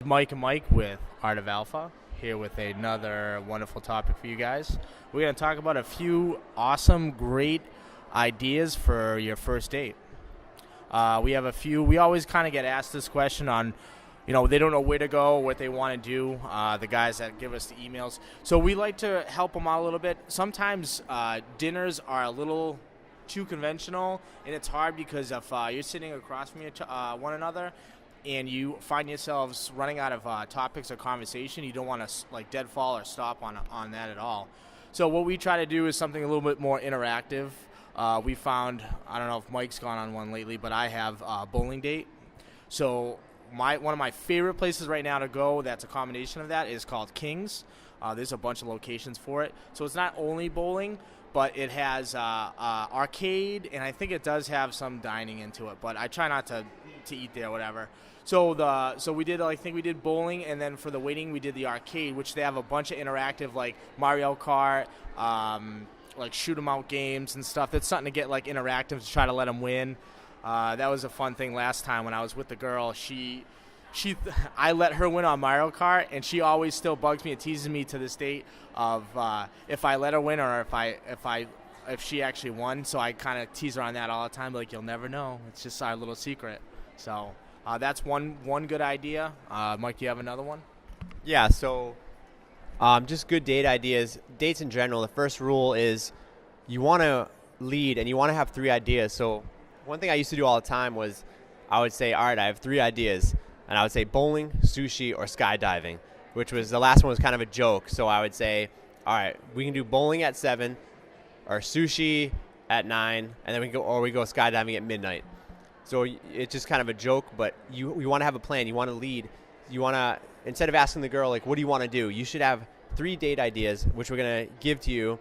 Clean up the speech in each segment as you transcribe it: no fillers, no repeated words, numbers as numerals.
Mike and Mike with Art of Alpha here with another wonderful topic for you guys. We're going to talk about a few awesome, great ideas for your first date. We have a few. We always kind of get asked this question on, they don't know where to go, what they want to do, the guys that give us the emails. So we like to help them out a little bit. Sometimes dinners are a little too conventional, and it's hard because if you're sitting across from one another, and you find yourselves running out of topics or conversation, you don't want to deadfall or stop on that at all. So what we try to do is something a little bit more interactive. We found, I don't know if Mike's gone on one lately, but I have a bowling date. So one of my favorite places right now to go that's a combination of that is called King's. There's a bunch of locations for it. So it's not only bowling, but it has arcade, and I think it does have some dining into it. But I try not to eat there, whatever. So we did, I think we did bowling, and then for the waiting we did the arcade, which they have a bunch of interactive like Mario Kart, like shoot 'em out games and stuff. That's something to get interactive to try to let them win. That was a fun thing last time when I was with the girl. I let her win on Mario Kart, and she always still bugs me and teases me to this date of if I let her win or if she actually won. So I kind of tease her on that all the time, you'll never know. It's just our little secret. So that's one good idea. Mike, do you have another one? Yeah, so just good date ideas. Dates in general, the first rule is you want to lead and you want to have 3 ideas. So one thing I used to do all the time was I would say, all right, I have 3 ideas. And I would say bowling, sushi, or skydiving, which was the last one was kind of a joke. So I would say, all right, we can do bowling at 7 or sushi at 9, and then we go skydiving at midnight. So it's just kind of a joke, but you want to have a plan. You want to lead. You want to, instead of asking the girl, what do you want to do? You should have 3 date ideas, which we're going to give to you,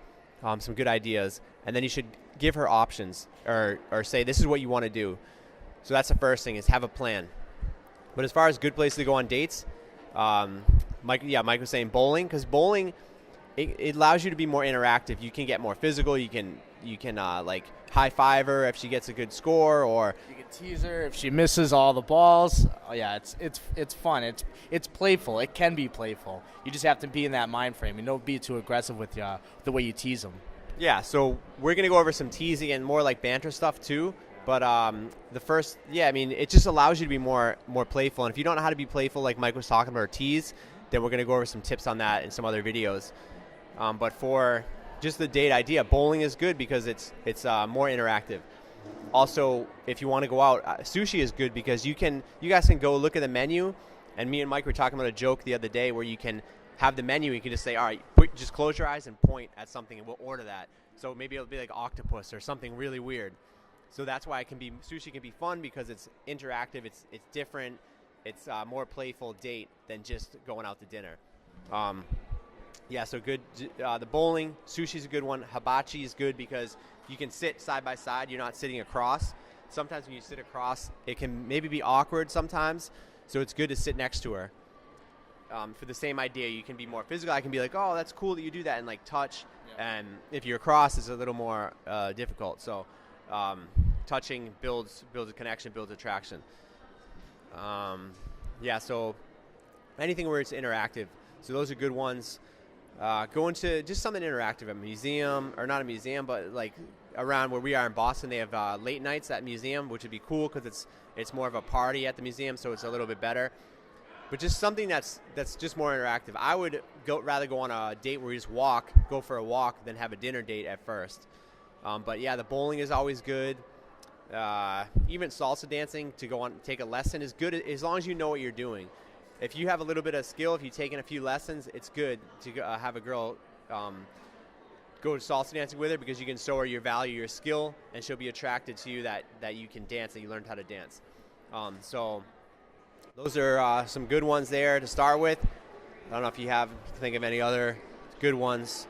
some good ideas. And then you should give her options or say, this is what you want to do. So that's the first thing is have a plan. But as far as good places to go on dates, Mike was saying bowling, because bowling, it allows you to be more interactive. You can get more physical. You can high five her if she gets a good score, or you can tease her if she misses all the balls. Oh yeah, it's fun. It's playful. It can be playful. You just have to be in that mind frame and don't be too aggressive with the way you tease them. Yeah, so we're gonna go over some teasing and more banter stuff too. But it just allows you to be more playful. And if you don't know how to be playful, like Mike was talking about, or tease, then we're gonna go over some tips on that in some other videos. But for just the date idea, bowling is good because it's more interactive. Also, if you want to go out, sushi is good because you guys can go look at the menu. And me and Mike were talking about a joke the other day where you can have the menu. You can just say, all right, just close your eyes and point at something, and we'll order that. So maybe it'll be like octopus or something really weird. So that's why sushi can be fun because it's interactive. It's different. It's a more playful date than just going out to dinner. So good. The bowling, sushi's a good one. Hibachi is good because you can sit side by side. You're not sitting across. Sometimes when you sit across, it can maybe be awkward sometimes. So it's good to sit next to her. For the same idea, you can be more physical. I can be like, oh, that's cool that you do that, and touch. Yeah. And if you're across, it's a little more difficult. So touching builds a connection, builds attraction. So anything where it's interactive. So those are good ones. Go into just something interactive, a museum, or not a museum, but around where we are in Boston, they have late nights at museum, which would be cool because it's more of a party at the museum, so it's a little bit better. But just something that's just more interactive. I would rather go on a date where you just go for a walk, than have a dinner date at first. The bowling is always good. Even salsa dancing, to go on take a lesson is good as long as you know what you're doing. If you have a little bit of skill, if you've taken a few lessons, it's good to have a girl go to salsa dancing with her because you can show her your value, your skill, and she'll be attracted to you that you can dance, that you learned how to dance. So those are some good ones there to start with. I don't know if you think of any other good ones.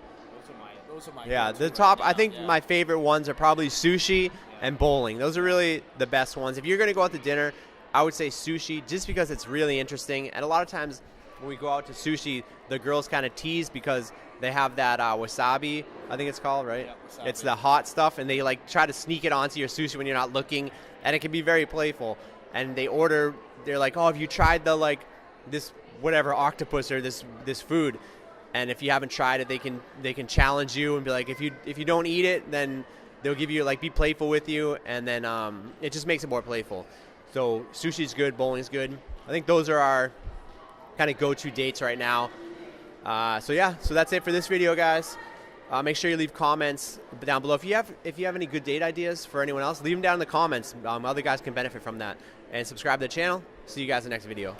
Those are my the top. Right now, I think my favorite ones are probably sushi and bowling. Those are really the best ones. If you're going to go out to dinner, I would say sushi just because it's really interesting. And a lot of times when we go out to sushi, the girls kind of tease because they have that wasabi, I think it's called, right? Yeah, it's the hot stuff, and they try to sneak it onto your sushi when you're not looking, and it can be very playful. And they're like, oh, have you tried the this whatever octopus or this food, and if you haven't tried it, they can challenge you and be like, if you don't eat it, then they'll give you, like, be playful with you, and then it just makes it more playful. So sushi's good, bowling's good. I think those are our kind of go-to dates right now. So that's it for this video, guys. Make sure you leave comments down below. If you have any good date ideas for anyone else, leave them down in the comments. Other guys can benefit from that. And subscribe to the channel. See you guys in the next video.